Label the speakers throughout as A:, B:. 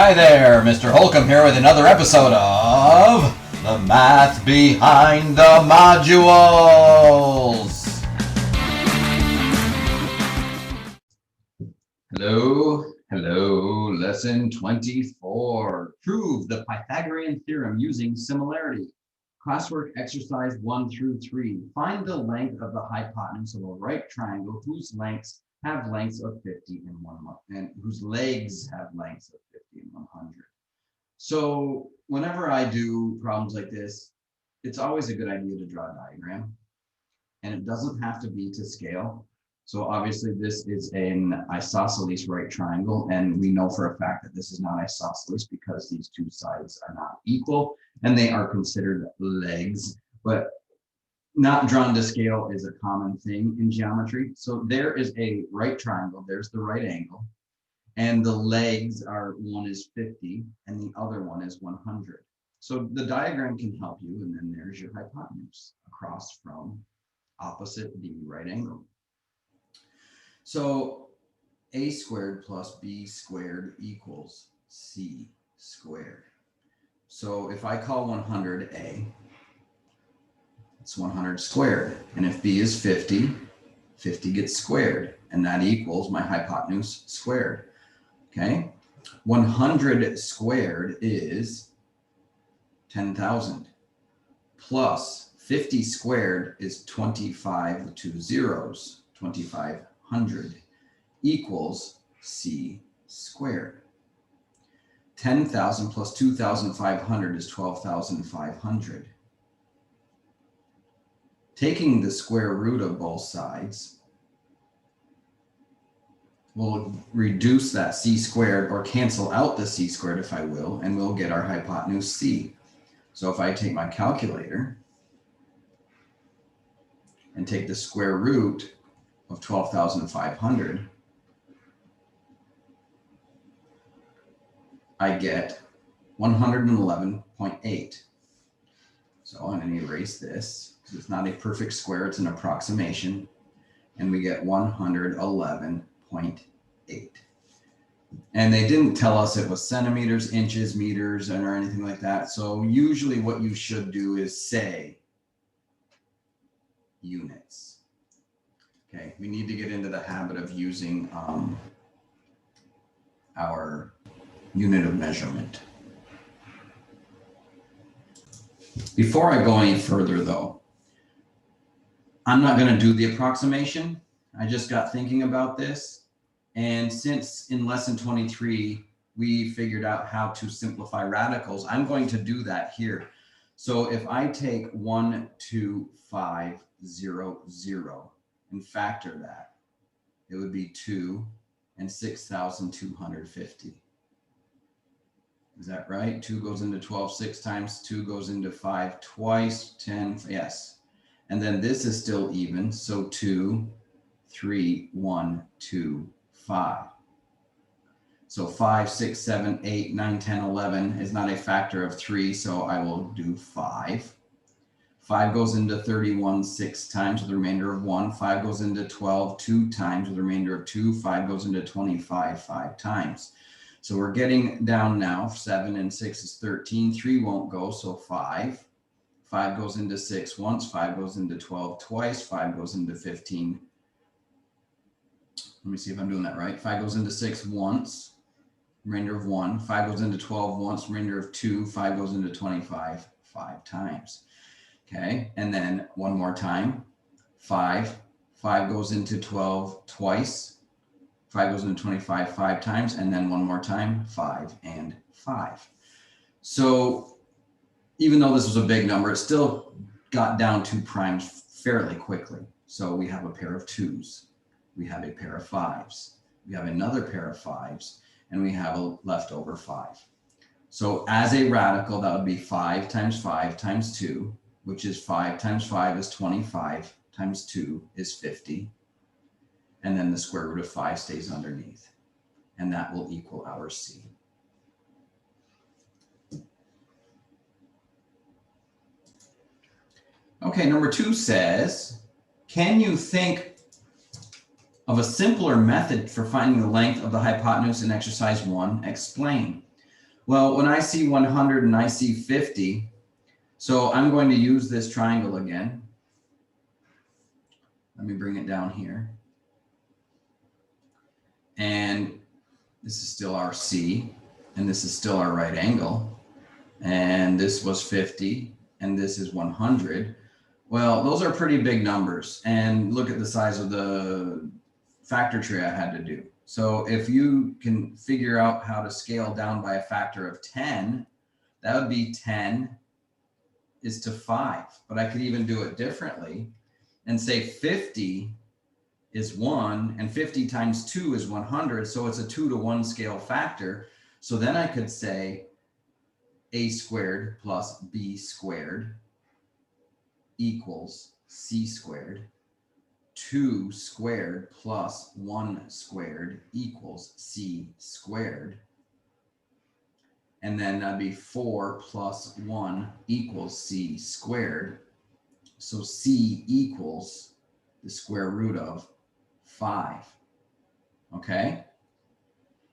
A: Hi there, Mr. Holcomb here with another episode of The Math Behind the Modules. Hello, lesson 24. Prove the Pythagorean theorem using similarity. Classwork exercise 1 through 3. Find the length of the hypotenuse of a right triangle whose lengths have lengths of 50 and 100, and whose legs have lengths of 50 and 100. So whenever I do problems like this, it's always a good idea to draw a diagram, and it doesn't have to be to scale. So obviously this is an isosceles right triangle, and we know for a fact that this is not isosceles because these two sides are not equal and they are considered legs, but not drawn to scale is a common thing in geometry. So there is a right triangle, there's the right angle, and the legs are, one is 50 and the other one is 100. So the diagram can help you, and then there's your hypotenuse across from opposite the right angle. So a squared plus b squared equals c squared. So if I call 100 a, it's 100 squared. And if b is 50, 50 gets squared, and that equals my hypotenuse squared. Okay, 100 squared is 10,000, plus 50 squared is 25 two zeros, 2,500, equals c squared. 10,000 plus 2,500 is 12,500. Taking the square root of both sides, we'll reduce that c squared, or cancel out the c squared if I will, and we'll get our hypotenuse c. So if I take my calculator and take the square root of 12,500, I get 111.8. So I'm going to erase this because it's not a perfect square, it's an approximation, and we get 111.8. And they didn't tell us it was centimeters, inches, meters, or anything like that. So usually what you should do is say units. Okay, we need to get into the habit of using our unit of measurement. Before I go any further though, I'm not going to do the approximation. I just got thinking about this. And since in lesson 23, we figured out how to simplify radicals, I'm going to do that here. So if I take 12500 and factor that, it would be 2 and 6,250. Is that right? 2 goes into 12 6 times, 2 goes into 5 twice, 10, yes. And then this is still even, so 2, 3, 1, 2, 5. So 5, 6, 7, 8, 9, 10, 11 is not a factor of 3, so I will do 5. 5 goes into 31 6 times with the remainder of 1. 5 goes into 12 2 times with the remainder of 2. 5 goes into 25 5 times. So we're getting down now. 7 and 6 is 13. 3 won't go, so 5. 5 goes into 6 once. 5 goes into 12 twice. 5 goes into 15. Let me see if I'm doing that right. 5 goes into 6 once, remainder of 1. 5 goes into 12 once, remainder of 2. 5 goes into 25 5 times. Okay, and then one more time. 5 goes into 12 twice. 5 goes into 25 5 times, and then one more time, 5 and 5. So even though this was a big number, it still got down to primes fairly quickly. So we have a pair of 2s. We have a pair of 5s. We have another pair of 5s, and we have a leftover 5. So as a radical, that would be 5 times 5 times 2, which is 5 times 5 is 25 times 2 is 50. And then the square root of 5 stays underneath. And that will equal our C. Okay, number 2 says, can you think of a simpler method for finding the length of the hypotenuse in exercise 1? Explain. Well, when I see 100 and I see 50, so I'm going to use this triangle again. Let me bring it down here. And this is still our C, and this is still our right angle. And this was 50, and this is 100. Well, those are pretty big numbers. And look at the size of the factor tree I had to do. So if you can figure out how to scale down by a factor of 10, that would be 10 is to 5. But I could even do it differently and say 50 is 1, and 50 times 2 is 100. So it's a 2 to 1 scale factor. So then I could say a squared plus b squared equals c squared. 2 squared plus 1 squared equals c squared. And then that'd be 4 plus 1 equals c squared. So c equals the square root of 5. Okay?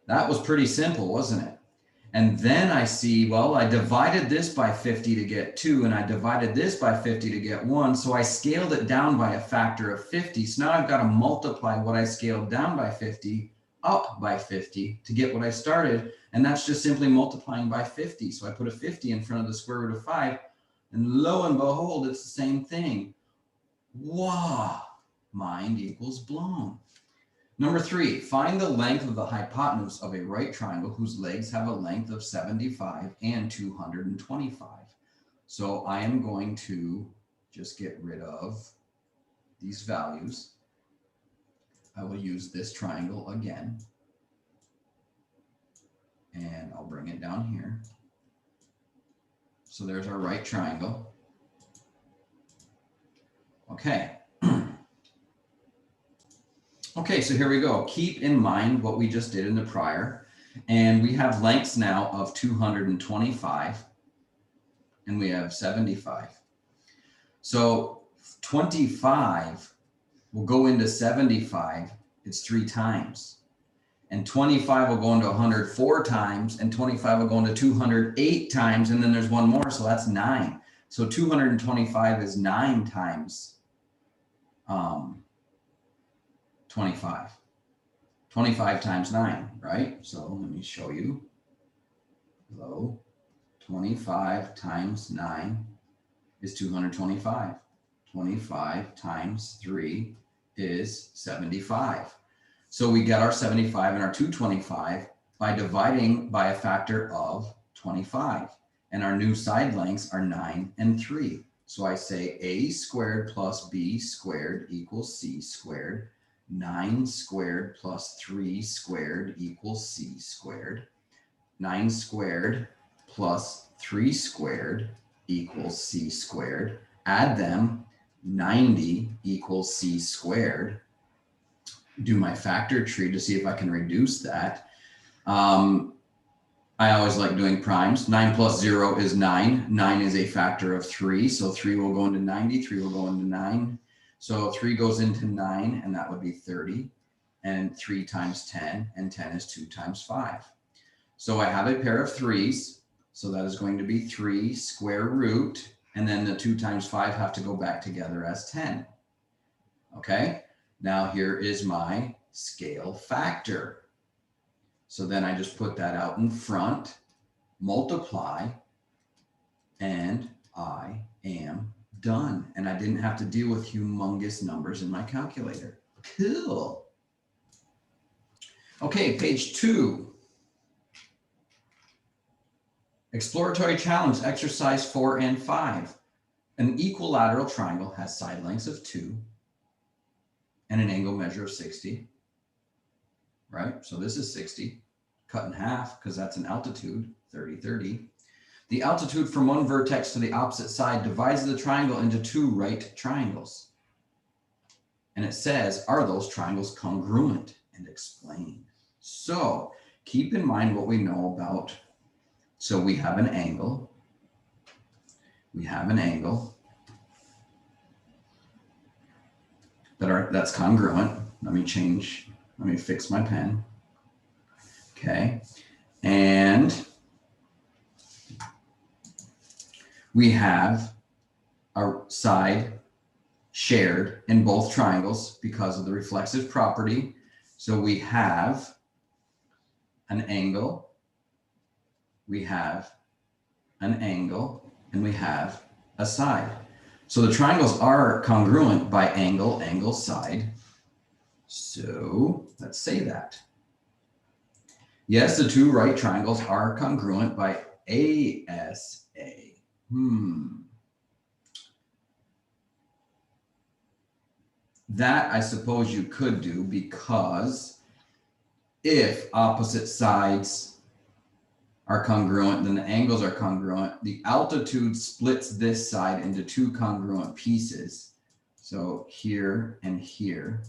A: That was pretty simple, wasn't it? And then I see, well, I divided this by 50 to get 2, and I divided this by 50 to get 1. So I scaled it down by a factor of 50. So now I've got to multiply what I scaled down by 50 up by 50 to get what I started. And that's just simply multiplying by 50. So I put a 50 in front of the square root of 5. And lo and behold, it's the same thing. Wow, mind equals blown. Number 3, find the length of the hypotenuse of a right triangle whose legs have a length of 75 and 225. So I am going to just get rid of these values. I will use this triangle again. And I'll bring it down here. So there's our right triangle. Okay. Okay, so here we go. Keep in mind what we just did in the prior. And we have lengths now of 225 and we have 75. So 25 will go into 75. It's 3 times. And 25 will go into 104 times, and 25 will go into 208 times, and then there's one more, so that's 9. So 225 is 9 times 25. 25 times 9, right? So let me show you. Hello. 25 times 9 is 225. 25 times 3 is 75. So we get our 75 and our 225 by dividing by a factor of 25. And our new side lengths are 9 and 3. So I say a squared plus b squared equals c squared. 9 squared plus 3 squared equals c squared. 9 squared plus 3 squared equals c squared. Add them, 90 equals c squared. Do my factor tree to see if I can reduce that. I always like doing primes. 9 plus 0 is 9. 9 is a factor of 3. So 3 will go into 90. 3 will go into 9. So 3 goes into 9, and that would be 30. And 3 times 10, and 10 is 2 times 5. So I have a pair of 3's. So that is going to be 3 square root. And then the 2 times 5 have to go back together as 10. Okay? Now here is my scale factor. So then I just put that out in front, multiply, and I am done. And I didn't have to deal with humongous numbers in my calculator. Cool. Okay, page 2. Exploratory challenge, exercise 4 and 5. An equilateral triangle has side lengths of 2 and an angle measure of 60, right? So this is 60, cut in half because that's an altitude, 30, 30. The altitude from one vertex to the opposite side divides the triangle into 2 right triangles. And it says, are those triangles congruent? And explain. So keep in mind what we know about. So we have an angle. We have an angle that's congruent. Let me fix my pen. Okay. And We have a side shared in both triangles because of the reflexive property. So we have an angle, we have an angle, and we have a side. So the triangles are congruent by angle, angle, side. So let's say that. Yes, the two right triangles are congruent by ASA. That I suppose you could do, because if opposite sides are congruent, then the angles are congruent. The altitude splits this side into two congruent pieces. So here and here.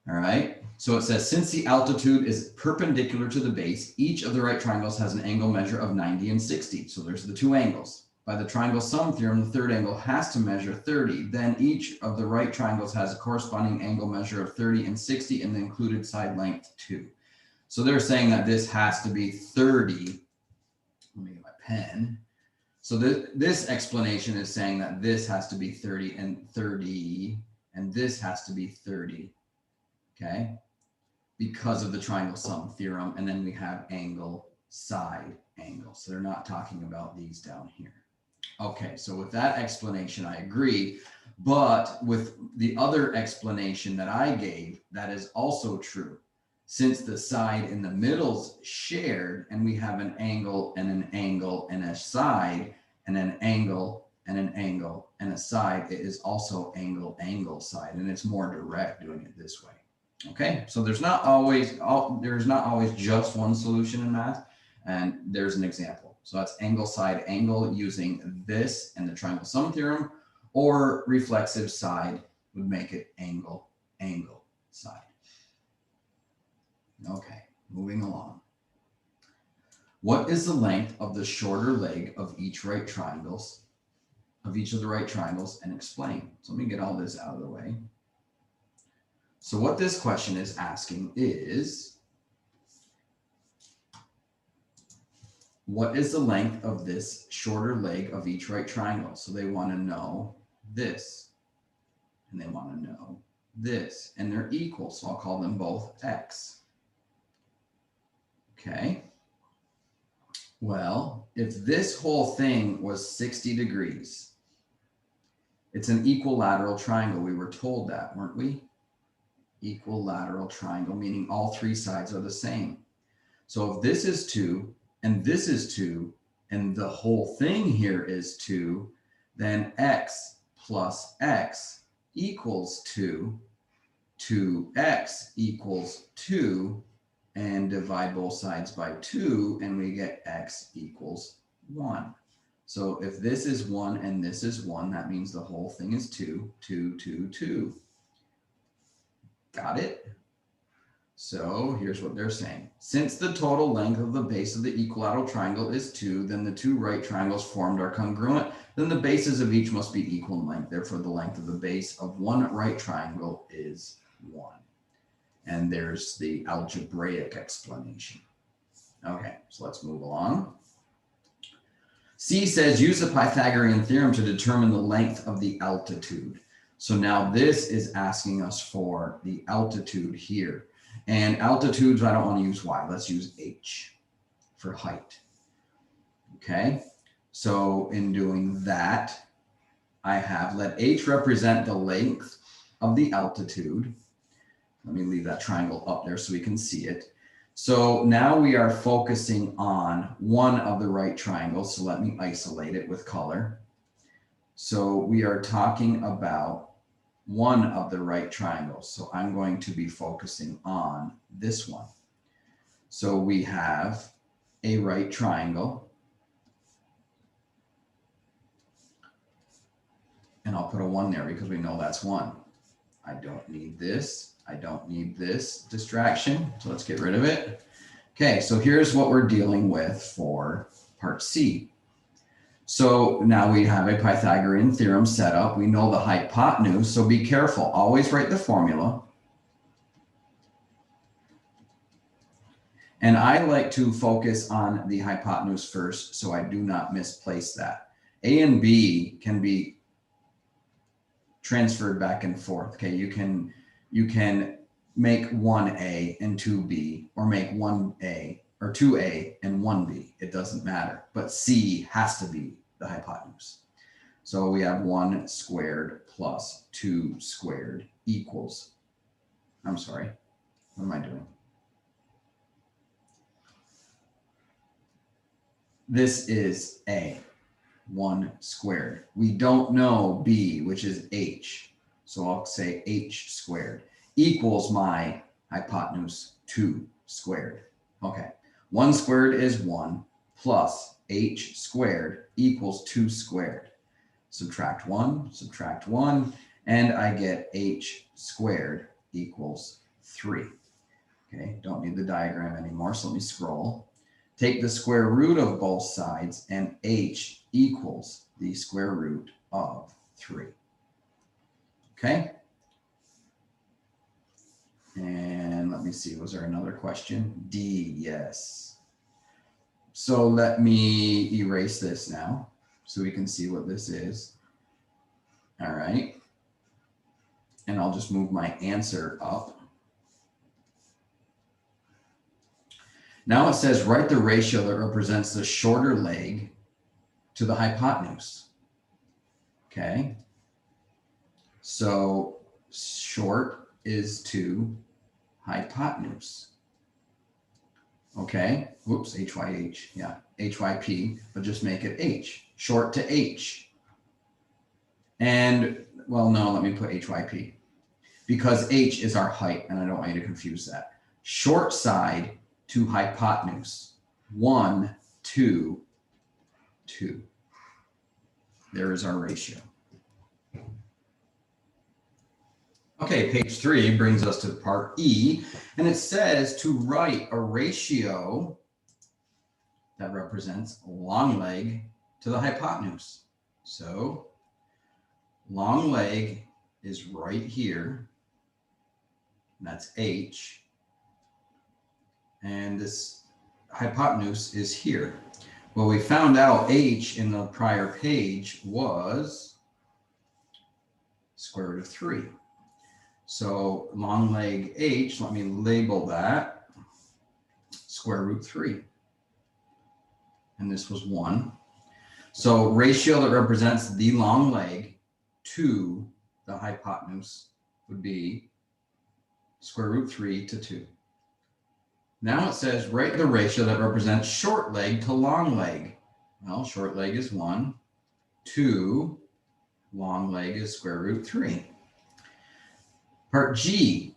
A: All right. So it says, since the altitude is perpendicular to the base, each of the right triangles has an angle measure of 90 and 60. So there's the two angles. By the triangle sum theorem, the third angle has to measure 30. Then each of the right triangles has a corresponding angle measure of 30 and 60 and the included side length 2. So they're saying that this has to be 30. Let me get my pen. So this explanation is saying that this has to be 30 and 30, and this has to be 30. Okay, because of the triangle sum theorem. And then we have angle, side, angle. So they're not talking about these down here. Okay, so with that explanation, I agree. But with the other explanation that I gave, that is also true. Since the side in the middle's shared, and we have an angle and an angle and a side, and an angle and an angle and a side, it is also angle, angle, side. And it's more direct doing it this way. Okay, so there's not always just one solution in math, and there's an example. So that's angle, side, angle using this and the triangle sum theorem, or reflexive side would make it angle, angle, side. Okay, moving along. What is the length of the shorter leg of each of the right triangles, and explain? So let me get all this out of the way. So what this question is asking is, what is the length of this shorter leg of each right triangle? So they want to know this, and they want to know this, and they're equal. So I'll call them both x. Okay. Well, if this whole thing was 60 degrees, it's an equilateral triangle. We were told that, weren't we? Equilateral triangle, meaning all three sides are the same. So if this is 2 and this is 2 and the whole thing here is 2, then x plus x equals 2, 2x equals 2, and divide both sides by 2 and we get x equals 1. So if this is 1 and this is 1, that means the whole thing is 2, 2, 2, 2. Got it? So here's what they're saying. Since the total length of the base of the equilateral triangle is 2, then the two right triangles formed are congruent. Then the bases of each must be equal in length. Therefore, the length of the base of one right triangle is 1. And there's the algebraic explanation. Okay, so let's move along. C says, use the Pythagorean theorem to determine the length of the altitude. So now this is asking us for the altitude here. And altitudes, I don't want to use y. Let's use h for height. Okay, so in doing that, I have let h represent the length of the altitude. Let me leave that triangle up there so we can see it. So now we are focusing on one of the right triangles. So let me isolate it with color. So we are talking about one of the right triangles. So I'm going to be focusing on this one. So we have a right triangle. And I'll put a 1 there because we know that's 1. I don't need this. I don't need this distraction. So let's get rid of it. Okay, so here's what we're dealing with for part C. So now we have a Pythagorean theorem set up. We know the hypotenuse, so be careful. Always write the formula. And I like to focus on the hypotenuse first so I do not misplace that. A and B can be transferred back and forth. Okay, you can make 1A and 2B, or make 1A or 2A and 1B. It doesn't matter, but C has to be the hypotenuse. So we have 1 squared plus 2 squared equals, I'm sorry, what am I doing? This is A, 1 squared. We don't know B, which is H. So I'll say H squared equals my hypotenuse 2 squared. Okay, 1 squared is 1 plus H squared equals 2 squared. Subtract 1, and I get H squared equals 3. Okay, don't need the diagram anymore, so let me scroll. Take the square root of both sides, and H equals the square root of 3. Okay? And let me see, was there another question? D, yes. So let me erase this now so we can see what this is. All right. And I'll just move my answer up. Now it says write the ratio that represents the shorter leg to the hypotenuse. Okay. So short is to hypotenuse. Okay. Whoops, HYH. Yeah, HYP, but just make it H. Short to H. And, well, no, let me put HYP. Because H is our height, and I don't want you to confuse that. Short side to hypotenuse. 1, 2, 2. There is our ratio. Okay, page 3 brings us to part E, and it says to write a ratio that represents long leg to the hypotenuse. So long leg is right here, and that's H, and this hypotenuse is here. Well, we found out H in the prior page was square root of 3. So long leg H, let me label that square root 3. And this was 1. So ratio that represents the long leg to the hypotenuse would be square root 3 to 2. Now it says write the ratio that represents short leg to long leg. Well, short leg is 1, 2, long leg is square root 3. Part G,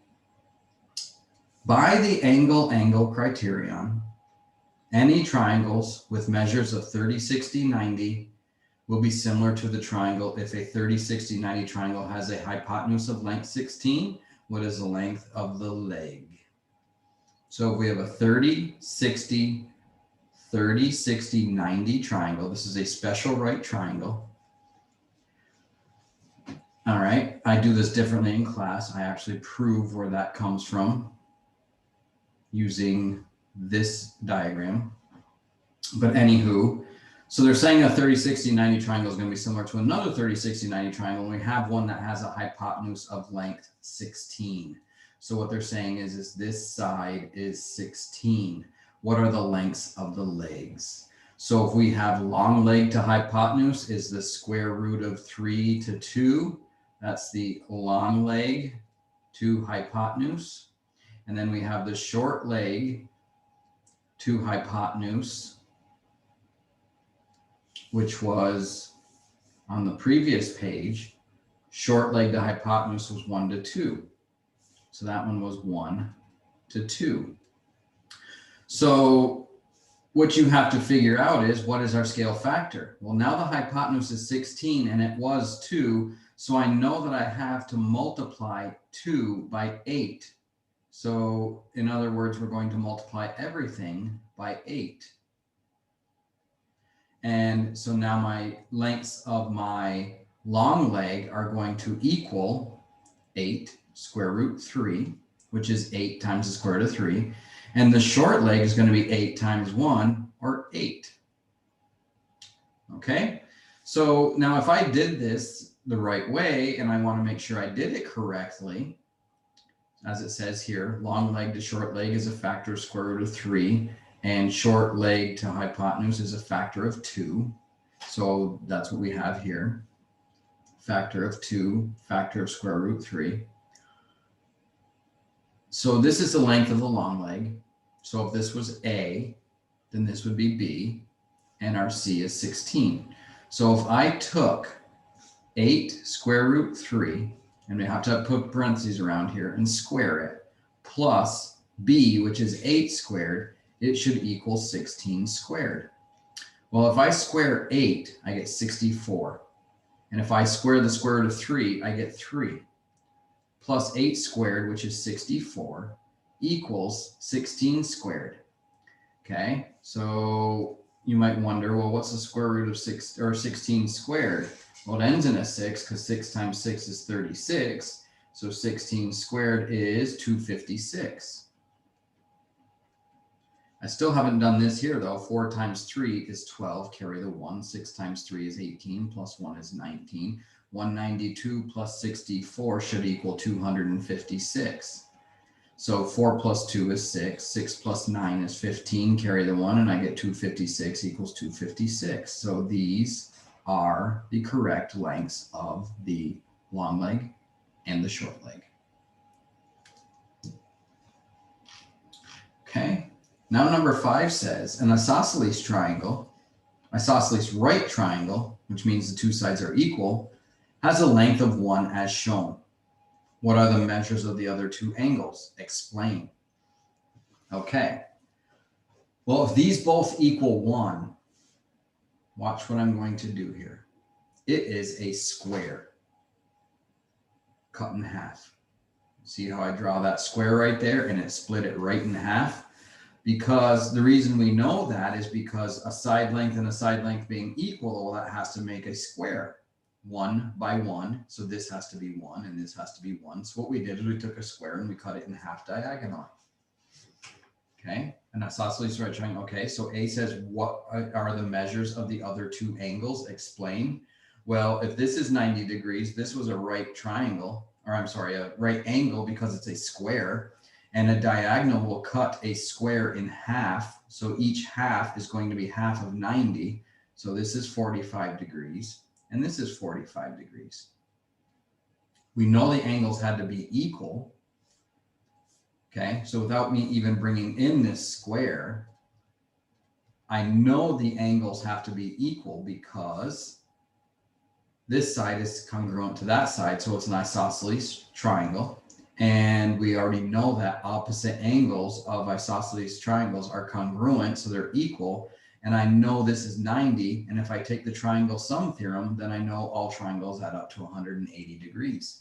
A: by the angle criterion, any triangles with measures of 30, 60, 90 will be similar to the triangle if a 30, 60, 90 triangle has a hypotenuse of length 16. What is the length of the leg? So if we have a 30, 60, 30, 60, 90 triangle, this is a special right triangle. All right, I do this differently in class. I actually prove where that comes from using this diagram. But anywho, so they're saying a 30, 60, 90 triangle is going to be similar to another 30, 60, 90 triangle. And we have one that has a hypotenuse of length 16. So what they're saying is this side is 16. What are the lengths of the legs? So if we have long leg to hypotenuse is the square root of 3 to 2. That's the long leg to hypotenuse. And then we have the short leg to hypotenuse, which was on the previous page. Short leg to hypotenuse was 1 to 2. So that one was 1 to 2. So what you have to figure out is what is our scale factor? Well, now the hypotenuse is 16 and it was 2. So I know that I have to multiply 2 by 8. So in other words, we're going to multiply everything by 8. And so now my lengths of my long leg are going to equal 8 square root 3, which is 8 times the square root of 3. And the short leg is going to be 8 times 1, or 8. Okay? So now if I did this the right way, and I want to make sure I did it correctly, as it says here, long leg to short leg is a factor of square root of 3, and short leg to hypotenuse is a factor of 2. So that's what we have here. Factor of 2, factor of square root 3. So this is the length of the long leg. So if this was A, then this would be B, and our C is 16. So if I took 8 square root 3, and we have to put parentheses around here, and square it, plus B, which is 8 squared, it should equal 16 squared. Well, if I square 8, I get 64. And if I square the square root of 3, I get 3. Plus 8 squared, which is 64, equals 16 squared. Okay, so you might wonder, well, what's the square root of 16 squared? Well, it ends in a 6 because 6 times 6 is 36. So 16 squared is 256. I still haven't done this here though. 4 times 3 is 12, carry the 1. 6 times 3 is 18, plus 1 is 19. 192 plus 64 should equal 256. So 4 plus 2 is 6. 6 plus 9 is 15, carry the 1, and I get 256 equals 256. So these are the correct lengths of the long leg and the short leg. Okay, now number 5 says an isosceles triangle, isosceles right triangle, which means the two sides are equal, has a length of 1 as shown. What are the measures of the other two angles? Explain. Okay, well, if these both equal 1, watch what I'm going to do here. It is a square cut in half. See how I draw that square right there, and it split it right in half? Because the reason we know that is because a side length and a side length being equal, well, that has to make a square. 1 by 1, so this has to be 1 and this has to be 1. So what we did is we took a square and we cut it in half diagonally. Okay, an isosceles right triangle. Okay, so A says, what are the measures of the other two angles? Explain. Well, if this is 90 degrees, this was a right triangle, or I'm sorry, a right angle because it's a square, and a diagonal will cut a square in half. So each half is going to be half of 90. So this is 45 degrees. And this is 45 degrees. We know the angles had to be equal. Okay, so without me even bringing in this square, I know the angles have to be equal because this side is congruent to that side. So it's an isosceles triangle. And we already know that opposite angles of isosceles triangles are congruent, so they're equal. And I know this is 90, and if I take the triangle sum theorem, then I know all triangles add up to 180 degrees.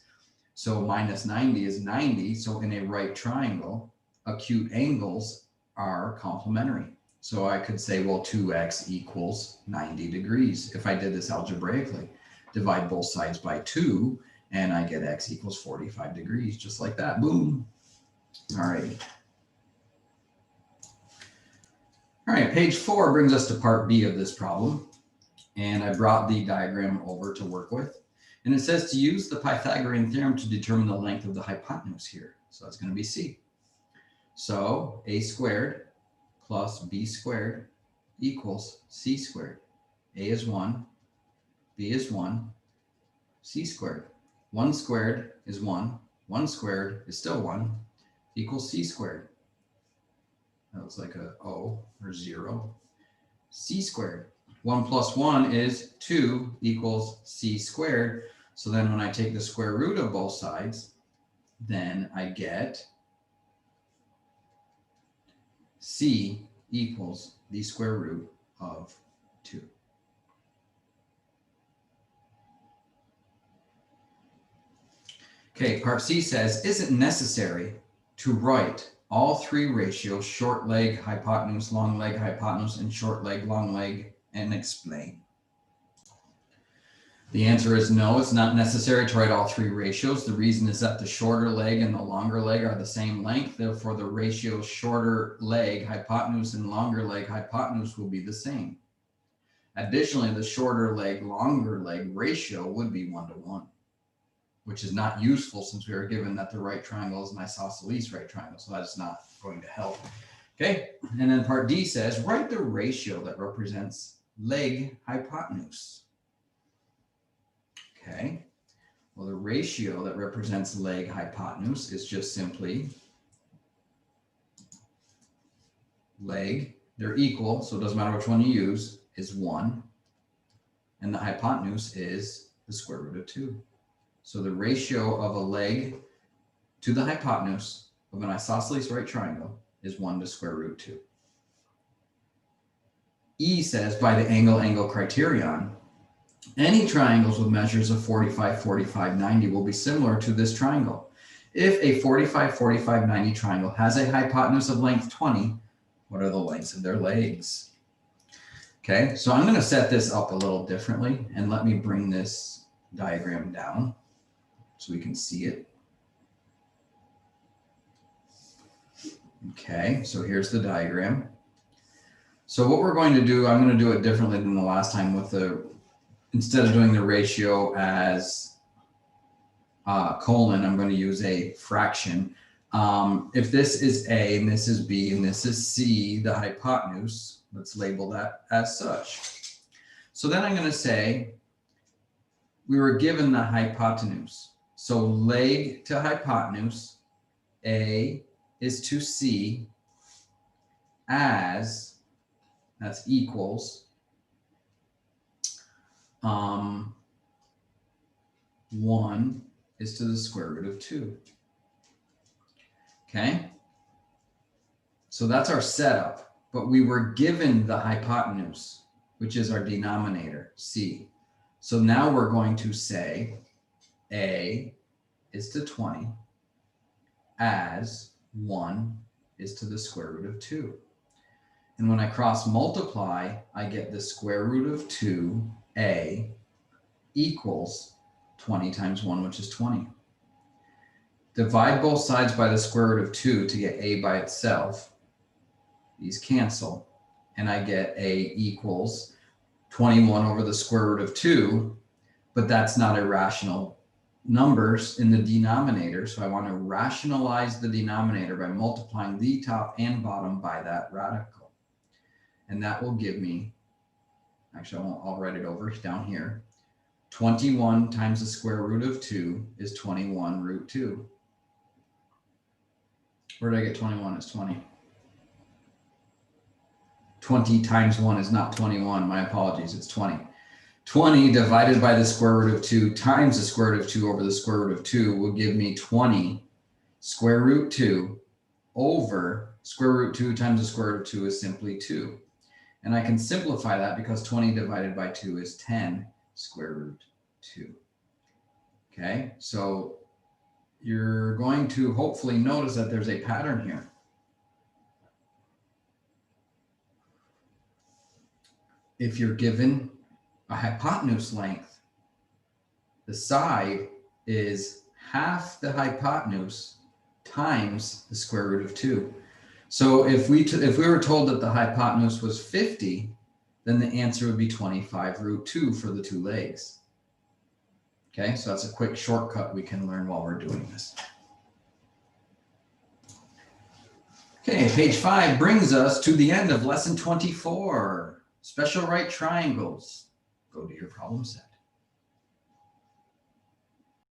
A: So minus 90 is 90, so in a right triangle, acute angles are complementary. So I could say, well, 2x equals 90 degrees. If I did this algebraically, divide both sides by 2, and I get x equals 45 degrees, just like that, boom. All right. All right, page 4 brings us to part B of this problem. And I brought the diagram over to work with. And it says to use the Pythagorean theorem to determine the length of the hypotenuse here. So that's going to be C. So A squared plus B squared equals C squared. A is 1, B is 1, C squared. 1 squared is 1, 1 squared is still 1, equals C squared. That looks like a O or 0. C squared. 1 plus 1 is 2 equals C squared. So then when I take the square root of both sides, then I get C equals the square root of 2. Okay, part C says, is it necessary to write all three ratios, short leg, hypotenuse, long leg, hypotenuse, and short leg, long leg, and explain? The answer is no, it's not necessary to write all three ratios. The reason is that the shorter leg and the longer leg are the same length. Therefore, the ratios shorter leg, hypotenuse, and longer leg, hypotenuse will be the same. Additionally, the shorter leg, longer leg ratio would be 1-to-1, which is not useful since we are given that the right triangle is an isosceles right triangle. So that's not going to help. Okay, and then part D says, write the ratio that represents leg hypotenuse. Okay, well, the ratio that represents leg hypotenuse is just simply leg, they're equal, so it doesn't matter which one you use, is 1. And the hypotenuse is the square root of 2. So the ratio of a leg to the hypotenuse of an isosceles right triangle is 1 to square root 2. E says, by the angle-angle criterion, any triangles with measures of 45, 45, 90 will be similar to this triangle. If a 45, 45, 90 triangle has a hypotenuse of length 20, what are the lengths of their legs? Okay, so I'm going to set this up a little differently, and let me bring this diagram down so we can see it. Okay, so here's the diagram. So what we're going to do, I'm going to do it differently than the last time with instead of doing the ratio as colon, I'm going to use a fraction. If this is A and this is B and this is C, the hypotenuse, let's label that as such. So then I'm going to say we were given the hypotenuse. So leg to hypotenuse, A is to C as, that's equals 1 is to the square root of 2. Okay, so that's our setup, but we were given the hypotenuse, which is our denominator, C. So now we're going to say A is to 20 as 1 is to the square root of 2. And when I cross multiply, I get the square root of 2A equals 20 times 1, which is 20. Divide both sides by the square root of 2 to get A by itself. These cancel, and I get A equals 21 over the square root of 2, but that's not irrational numbers in the denominator, so I want to rationalize the denominator by multiplying the top and bottom by that radical. And that will give me, actually I'll write it over down here, 21 times the square root of 2 is 21 root 2. Where did I get 21? It's 20. 20 times 1 is not 21. My apologies. It's 20. 20 divided by the square root of 2 times the square root of 2 over the square root of 2 will give me 20 square root 2 over square root 2 times the square root of 2 is simply 2. And I can simplify that because 20 divided by 2 is 10 square root 2. Okay, so you're going to hopefully notice that there's a pattern here. If you're given a hypotenuse length, the side is half the hypotenuse times the square root of 2. So if we were told that the hypotenuse was 50, then the answer would be 25 root 2 for the two legs. Okay, so that's a quick shortcut we can learn while we're doing this. Okay, page 5 brings us to the end of lesson 24. Special right triangles. Go to your problem set.